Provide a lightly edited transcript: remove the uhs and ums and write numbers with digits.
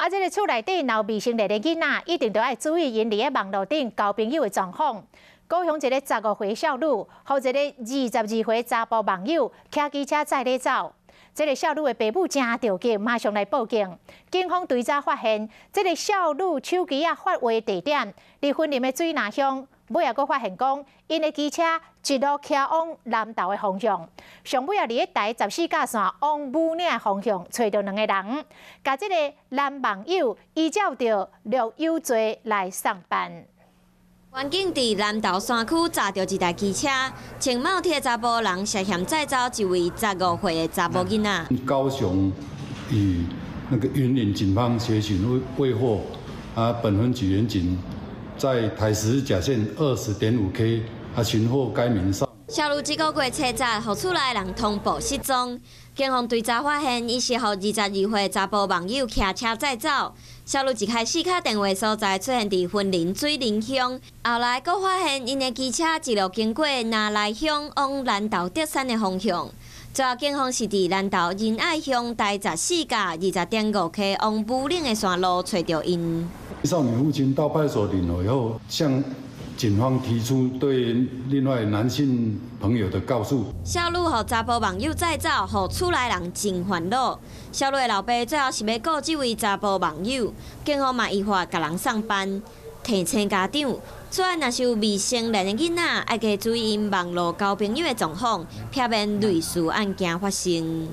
这个厝内底若有未成年的囡仔，一定都要注意因伫咧网络顶交朋友的状况。高雄一个15岁少女，和一个22岁查甫网友骑机车载咧走。这个少女的爸母真着急，马上来报警。警方追查发现，这个少女手机发回地点伫云林的水南乡。尾也佫发现讲，因的机车一路骑往南投的方向，上尾也伫咧台14架线往武岭的方向找到2个人，甲这个男网友依照着录有罪来上班。环境伫南投山区查到一台机车，穿帽 T 的查甫人涉嫌载走一位15岁的查某囡仔。高雄与那个云林警方协寻未获，本分举员警在台10甲线20.5K 寻获该名少。少女这个月初10，互厝内人通报失踪。警方追查发现，伊是互22岁查甫网友骑车载走。少女一开始卡电话所在出现伫云林水林乡，后来佫发现因的机车一路经过南来乡往南投德山的方向。最后警方是伫南投仁爱乡台14甲20.5K 往武岭的线路找到因。少女父亲到派出所领了以后，向警方提出对另外男性朋友的告诉。少女和查甫网友载走，互厝内人真烦恼。少女的老爸最后是要告这位查甫网友，警方嘛依法甲人上班。提醒家长，虽然若是有未成年的囡仔，要加注意因网络交朋友的状况，避免类似案件发生。